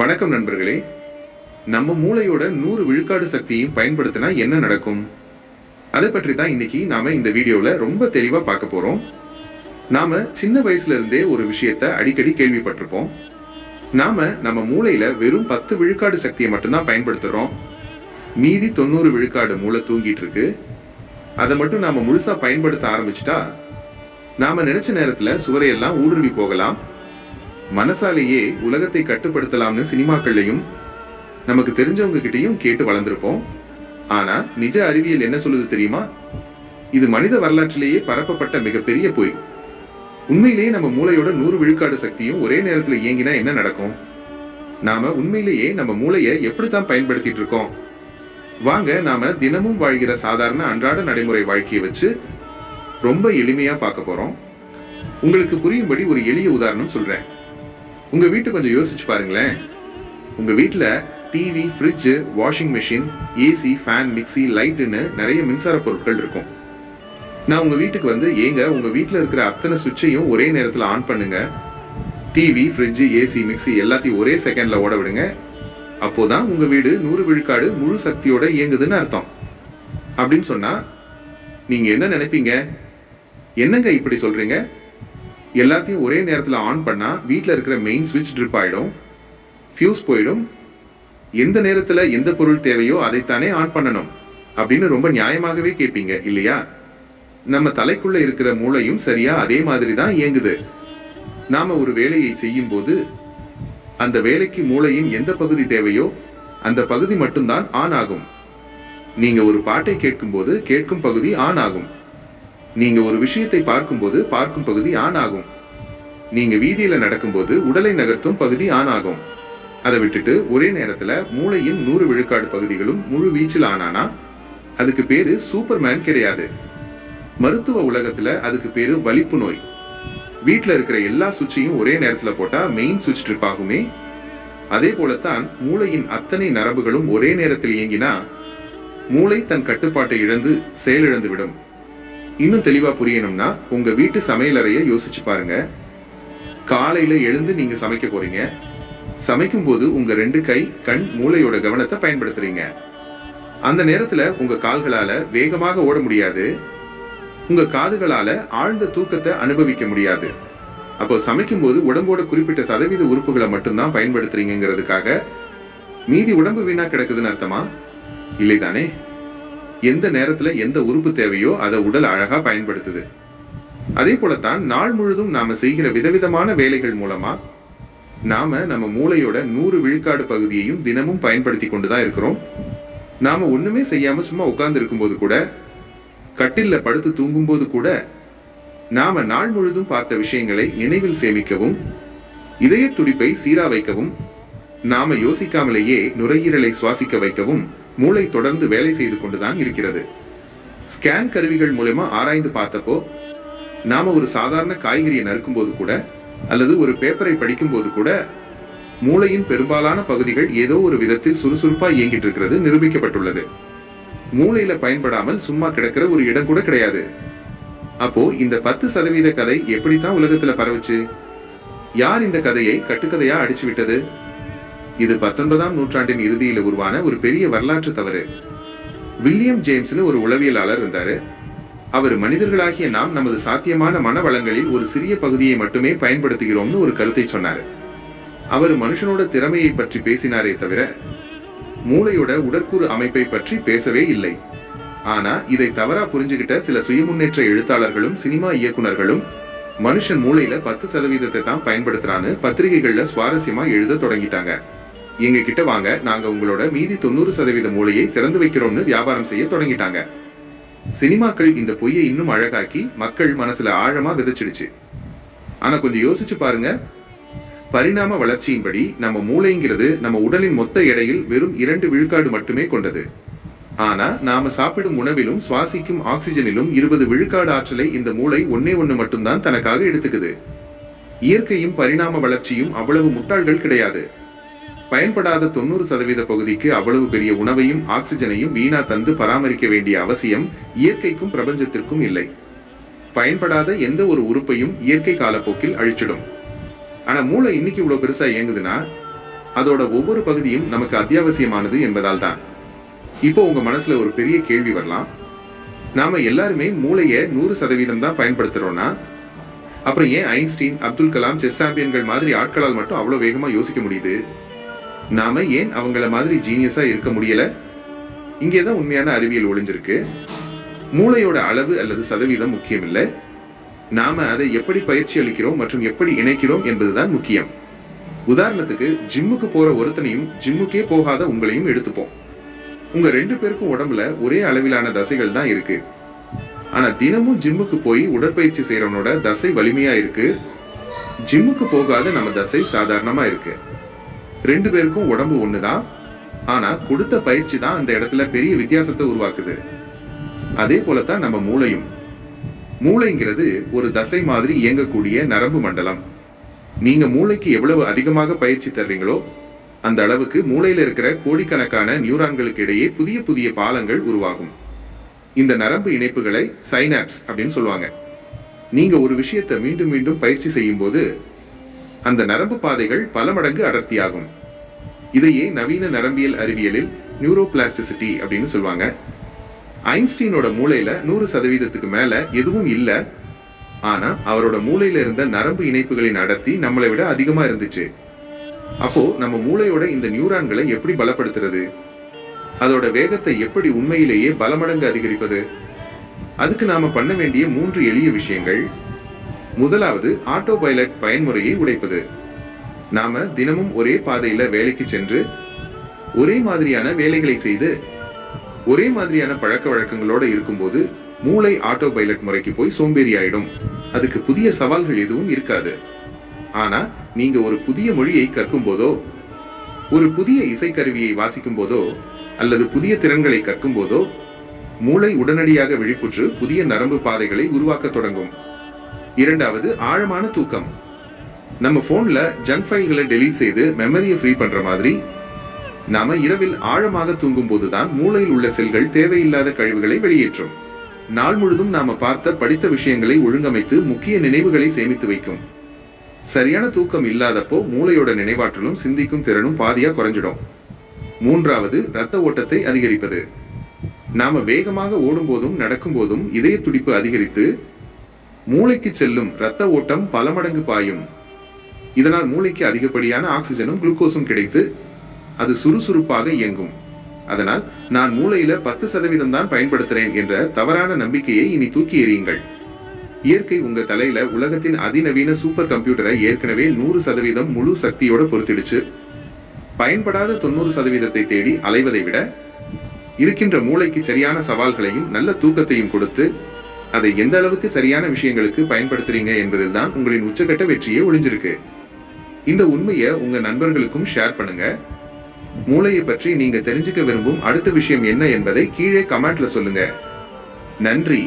வணக்கம் நண்பர்களே. நம்ம மூளையோட 100 விழுக்காடு சக்தியையும் பயன்படுத்தினா என்ன நடக்கும்? அதை பற்றி தான் இன்னைக்கு நாம இந்த வீடியோல ரொம்ப தெளிவா பார்க்க போறோம். நாம சின்ன வயசுல இருந்தே ஒரு விஷயத்தை அடிக்கடி கேள்விப்பட்டிருப்போம். நாம நம்ம மூளையில வெறும் 10 விழுக்காடு சக்தியை மட்டும்தான் பயன்படுத்துறோம். மீதி 90 விழுக்காடு மூளை தூங்கிட்டு இருக்கு. அதை மட்டும் நாம முழுசா பயன்படுத்த ஆரம்பிச்சுட்டா நாம நினைச்ச நேரத்துல சுவரையெல்லாம் ஊடுருவி போகலாம். மனசாலேயே உலகத்தை கட்டுப்படுத்தலாம்னு சினிமாக்கள்லையும் நமக்கு தெரிஞ்சவங்க கிட்டையும் கேட்டு வளர்ந்திருப்போம். ஆனா நிஜ அறிவியல் என்ன சொல்லுது தெரியுமா? இது மனித வரலாற்றிலேயே பரப்பப்பட்ட மிகப்பெரிய பொய். உண்மையிலேயே நம்ம மூளையோட 100 விழுக்காடு சக்தியும் ஒரே நேரத்துல இயங்கினா என்ன நடக்கும்? நாம உண்மையிலேயே நம்ம மூளையை எப்படித்தான் பயன்படுத்திட்டு இருக்கோம்? வாங்க நாம தினமும் வாழ்கிற சாதாரண அன்றாட நடைமுறை வாழ்க்கையை வச்சு ரொம்ப எளிமையா பார்க்க போறோம். உங்களுக்கு புரியும்படி ஒரு எளிய உதாரணம் சொல்றேன். உங்க வீட்டை கொஞ்சம் யோசிச்சு பாருங்களேன். உங்க வீட்டுல TV, fridge, washing machine, AC, fan, mixie, லைட்டுன்னு நிறைய மின்சார பொருட்கள் இருக்கும். நான் உங்க வீட்டுக்கு வந்து ஏங்க உங்க வீட்டுல இருக்கிற அத்தனை சுவிட்சையும் ஒரே நேரத்துல ஆன் பண்ணுங்க, டிவி, ஃப்ரிட்ஜ், ஏசி, மிக்சி எல்லாத்தையும் ஒரே செகண்ட்ல ஓட விடுங்க, அப்போதான் உங்க வீடு 100 விழுக்காடு முழு சக்தியோட இயங்குதுன்னு அர்த்தம் அப்படின்னு சொன்னா நீங்க என்ன நினைப்பீங்க? என்னங்க இப்படி சொல்றீங்க? எல்லாத்தையும் ஒரே நேரத்தில் ஆன் பண்ணா வீட்டில் இருக்கிற மெயின் சுவிட்ச் ட்ரிப் ஆயிடும், ஃபியூஸ் போயிடும், எந்த நேரத்தில் எந்த பொருள் தேவையோ அதைத்தானே ஆன் பண்ணணும் அப்படின்னு ரொம்ப நியாயமாகவே கேட்பீங்க இல்லையா? நம்ம தலைக்குள்ள இருக்கிற மூளையும் சரியா அதே மாதிரி தான் இயங்குது. நாம ஒரு வேலையை செய்யும் போது அந்த வேலைக்கு மூளையின் எந்த பகுதி தேவையோ அந்த பகுதி மட்டும்தான் ஆன் ஆகும். நீங்க ஒரு பாட்டை கேட்கும் போது கேட்கும் பகுதி ஆன் ஆகும். நீங்க ஒரு விஷயத்தை பார்க்கும்போது பார்க்கும் பகுதி ஆன் ஆகும். நீங்க வீதியில நடக்கும்போது உடலை நகர்த்தும் பகுதி ஆன் ஆகும். அதை விட்டுட்டு ஒரே நேரத்துல மூளையின் 100 விழுக்காடு பகுதிகளும் முழு வீச்சில் ஆனானா அதுக்கு பேரு சூப்பர்மேன் கிடையாது. மருத்துவ உலகத்துல அதுக்கு பேரு வலிப்பு நோய். வீட்டுல இருக்கிற எல்லா சுவிட்சையும் ஒரே நேரத்துல போட்டா மெயின் சுவிட்ச் ட்ரிப் ஆகுமே, அதே போலத்தான் மூளையின் அத்தனை நரம்புகளும் ஒரே நேரத்தில் இயங்கினா மூளை தன் கட்டுப்பாட்டை இழந்து செயலிழந்து விடும். இன்னும் தெளிவா புரியணும்னா உங்க வீட்டு சமையலறைய யோசிச்சு பாருங்க. காலையில எழுந்து நீங்க சமைக்க போறீங்க. சமைக்கும் போது உங்க 2 கை, கண், மூளையோட கவனத்தை பயன்படுத்துறீங்க. அந்த நேரத்துல உங்க கால்களால வேகமாக ஓட முடியாது, உங்க காதுகளால ஆழ்ந்த தூக்கத்தை அனுபவிக்க முடியாது. அப்போ சமைக்கும் போது உடம்போட குறிப்பிட்ட சதவீத உறுப்புகளை மட்டும்தான் பயன்படுத்துறீங்கிறதுக்காக மீதி உடம்பு வீணா கிடக்குதுன்னு அர்த்தமா? இல்லைதானே? எந்த நேரத்துல எந்த உறுப்பு தேவையோ அதை உடல் அழகா பயன்படுத்துது. அதே போலத்தான் நாள் முழுதும் நாம செய்கிற விதவிதமான வேலைகள் மூலமா நாம நம்ம மூளையோட 100 விழுக்காடு பகுதியையும் தினமும் பயன்படுத்தி கொண்டுதான் இருக்கிறோம். நாம ஒண்ணுமே செய்யாம சும்மா உட்கார்ந்து இருக்கும்போது கூட, கட்டில்ல படுத்து தூங்கும் போது கூட நாம நாள் முழுதும் பார்த்த விஷயங்களை நினைவில் சேமிக்கவும், இதய துடிப்பை சீரா வைக்கவும், நாம யோசிக்காமலேயே நுரையீரலை சுவாசிக்க வைக்கவும் மூளை தொடர்ந்து வேலை செய்து கொண்டுதான் இருக்கிறது. ஸ்கேன் கருவிகள் மூலமா ஆராய்ந்து பார்த்தப்போ நாம ஒரு சாதாரண காய்கறியை நறுக்கும் போது கூட அல்லது ஒரு பேப்பரை படிக்கும் போது கூட மூளையின் பெரும்பாலான பகுதிகள் ஏதோ ஒரு விதத்தில் சுறுசுறுப்பா இயங்கிட்டு இருக்கிறது நிரூபிக்கப்பட்டுள்ளது. மூளையில பயன்படாமல் சும்மா கிடக்கிற ஒரு இடம் கூட கிடையாது. அப்போ இந்த 10% கதை எப்படித்தான் உலகத்துல பரவுச்சு? யார் இந்த கதையை கட்டுக்கதையா அடிச்சு விட்டது? இது 19ஆம் நூற்றாண்டின் இறுதியில உருவான ஒரு பெரிய வரலாற்று தவறு. வில்லியம் ஜேம்ஸ்னு ஒரு உளவியலாளர் இருந்தாரு. அவர் மனிதர்களாகிய நாம் நமது சாத்தியமான மன வளங்களில் ஒரு சிறிய பகுதியை மட்டுமே பயன்படுத்துகிறோம்னு ஒரு கருத்தை சொன்னாரு. அவர் மனுஷனோட திறமையை பற்றி பேசினாரே தவிர மூளையோட உடற்கூறு அமைப்பை பற்றி பேசவே இல்லை. ஆனா இதை தவறா புரிஞ்சுகிட்ட சில சுயமுன்னேற்ற எழுத்தாளர்களும் சினிமா இயக்குனர்களும் மனுஷன் மூளையில 10% தான் பயன்படுத்துறான்னு பத்திரிகைகள்ல சுவாரஸ்யமா எழுத தொடங்கிட்டாங்க. எங்க கிட்ட வாங்க, நாங்க உங்களோட மீதி 90% மூளையை திறந்து வைக்கிறோம்னு வியாபாரம் செய்ய தொடங்கிட்டாங்க. சினிமாக்கள் இந்த பொய்யை இன்னும் அழகாக்கி மக்கள் மனசுல ஆழமா விதைச்சிடுச்சு. ஆனா கொஞ்சம் யோசிச்சு பாருங்க. பரிணாம வளர்ச்சியின்படி நம்ம மூளைங்கிறது நம்ம உடலின் மொத்த எடையில் வெறும் 2 விழுக்காடு மட்டுமே கொண்டது. ஆனா நாம சாப்பிடும் உணவிலும் சுவாசிக்கும் ஆக்சிஜனிலும் 20 விழுக்காடு ஆற்றலை இந்த மூளை ஒண்ணே மட்டும்தான் தனக்காக எடுத்துக்குது. இயற்கையும் பரிணாம வளர்ச்சியும் அவ்வளவு முட்டாள்கள் கிடையாது. பயன்படாத 90% பகுதிக்கு அவ்வளவு பெரிய உணவையும் ஆக்சிஜனையும் வீணா தந்து பராமரிக்க வேண்டிய அவசியம் இயற்கைக்கும் பிரபஞ்சத்திற்கும் இல்லை. பயன்படாத எந்த ஒரு உறுப்பையும் இயற்கை காலப்போக்கில் அழிச்சிடும். ஆனா மூளை இன்னைக்கு இவ்வளவு பெருசா இயங்குதுன்னா அதோட ஒவ்வொரு பகுதியும் நமக்கு அத்தியாவசியமானது என்பதால் தான். இப்போ உங்க மனசுல ஒரு பெரிய கேள்வி வரலாம். நாம எல்லாருமே மூளையை 100% தான் பயன்படுத்துறோம்னா அப்புறம் ஏன் ஐன்ஸ்டீன், அப்துல் கலாம், செஸ் சாம்பியன்கள் மாதிரி ஆட்களால் மட்டும் அவ்வளவு வேகமா யோசிக்க முடியுது? நாம ஏன் அவங்கள மாதிரி ஜீனியஸா இருக்க முடியல? இங்கேதான் உண்மையான அறிவியல் ஒளிஞ்சிருக்கு. மூளையோட அளவு அல்லது சதவீதம் முக்கியம் இல்லை. நாம அதை எப்படி பயிற்சி அளிக்கிறோம் மற்றும் எப்படி இணைக்கிறோம் என்பதுதான் முக்கியம். உதாரணத்துக்கு ஜிம்முக்கு போற ஒருத்தனையும் ஜிம்முக்கே போகாத உங்களையும் எடுத்துப்போம். உங்க 2 பேருக்கும் உடம்புல ஒரே அளவிலான தசைகள் தான் இருக்கு. ஆனா தினமும் ஜிம்முக்கு போய் உடற்பயிற்சி செய்யறவனோட தசை வலிமையா இருக்கு, ஜிம்முக்கு போகாத நம்ம தசை சாதாரணமா இருக்கு. 2 பேருக்கும் உடம்பு ஒண்ணுதான், ஆனா கொடுத்த பயிற்சி தான் அந்த இடத்துல பெரிய வித்தியாசத்தை உருவாக்குது. அதே போலத்தான் நம்ம மூளையும். மூளைங்கிறது ஒரு தசை மாதிரி இயங்கக்கூடிய நரம்பு மண்டலம். நீங்க மூளைக்கு எவ்வளவு அதிகமாக பயிற்சி தர்றீங்களோ அந்த அளவுக்கு மூளையில இருக்கிற கோடிக்கணக்கான நியூரான்களுக்கு இடையே புதிய புதிய பாலங்கள் உருவாகும். இந்த நரம்பு இணைப்புகளை சைனாப்ஸ் அப்படின்னு சொல்லுவாங்க. நீங்க ஒரு விஷயத்தை மீண்டும் மீண்டும் பயிற்சி செய்யும் போது அந்த நரம்பு பாதைகள் பல மடங்கு அடர்த்தியாகும். இதையே நவீன நரம்பியல் அறிவியலில் நியூரோபிளாஸ்டிசிட்டி அப்படின்னு சொல்லுவாங்க. ஐன்ஸ்டீனோட மூளையில 100%க்கு மேல எதுவும் இல்ல. ஆனா அவரோட மூளையில இருந்த நரம்பு இணைப்புகளின் அடர்த்தி நம்மளை விட அதிகமா இருந்துச்சு. அப்போ நம்ம மூளையோட இந்த நியூரான்களை எப்படி பலப்படுத்துறது? அதோட வேகத்தை எப்படி உண்மையிலேயே பல மடங்கு அதிகரிப்பது? அதுக்கு நாம பண்ண வேண்டிய 3 எளிய விஷயங்கள். முதலாவது, ஆட்டோ பைலட் பயன்முறையை உடைப்பது. நாம தினமும் ஒரே பாதையில வேலைக்கு சென்று ஒரே மாதிரியான வேலைகளை செய்து ஒரே மாதிரியான பழக்க வழக்கங்களோட இருக்கும்போது மூளை ஆட்டோ பைலட் முறைக்கு போய் சோம்பேறி ஆயிடும். அதுக்கு புதிய சவால்கள் எதுவும் இருக்காது. ஆனா நீங்க ஒரு புதிய மொழியை கற்கும் போதோ, ஒரு புதிய இசைக்கருவியை வாசிக்கும் போதோ அல்லது புதிய திறன்களை கற்கும் போதோ மூளை உடனடியாக விழிப்புற்று புதிய நரம்பு பாதைகளை உருவாக்க தொடங்கும். இரண்டாவது, ஆழமான தூக்கம். நம்ம போன்ல ஜங்க் ஃபைல்களை டெலீட் செய்து மெமரியை ஃப்ரீ பண்ற மாதிரி நாம இரவில் ஆழமாக தூங்கும் போதுதான் மூளையில் உள்ள செல்கள் தேவையில்லாத கழிவுகளை வெளியேற்றும். நாள் முழுதும் நாம பார்த்த படித்த விஷயங்களை ஒழுங்கமைத்து முக்கிய நினைவுகளை சேமித்து வைக்கும். சரியான தூக்கம் இல்லாதப்போ மூளையோட நினைவாற்றலும் சிந்திக்கும் திறனும் பாதியா குறைஞ்சிடும். மூன்றாவது, இரத்த ஓட்டத்தை அதிகரிப்பது. நாம வேகமாக ஓடும் போதும் நடக்கும் போதும் இதய துடிப்பு அதிகரித்து மூளைக்கு செல்லும் இரத்த ஓட்டம் பல மடங்கு பாயும். இதனால் மூளைக்கு அதிகப்படியான ஆக்சிஜனும் குளுக்கோஸும் கிடைத்து அது சுறுசுறுப்பாக இயங்கும். அதனால் நான் மூளையில 10% தான் பயன்படுத்துறேன் என்ற தவறான நம்பிக்கையை இனி தூக்கி எறியுங்கள். இயற்கை உங்க தலையில உலகத்தின் அதிநவீன சூப்பர் கம்ப்யூட்டரை ஏற்கனவே 100% முழு சக்தியோட பொறுத்திடுச்சு. பயன்படாத 90%ஐ தேடி அலைவதை விட இருக்கின்ற மூளைக்கு சரியான சவால்களையும் நல்ல தூக்கத்தையும் கொடுத்து அதை எந்த அளவுக்கு சரியான விஷயங்களுக்கு பயன்படுத்துறீங்க என்பதில் தான் உங்களின் உச்சகட்ட வெற்றியே ஒளிஞ்சிருக்கு. இந்த உண்மையை உங்க நண்பர்களுக்கும் ஷேர் பண்ணுங்க. மூளையை பற்றி நீங்க தெரிஞ்சுக்க விரும்பும் அடுத்த விஷயம் என்ன என்பதை கீழே கமெண்ட்ல சொல்லுங்க. நன்றி.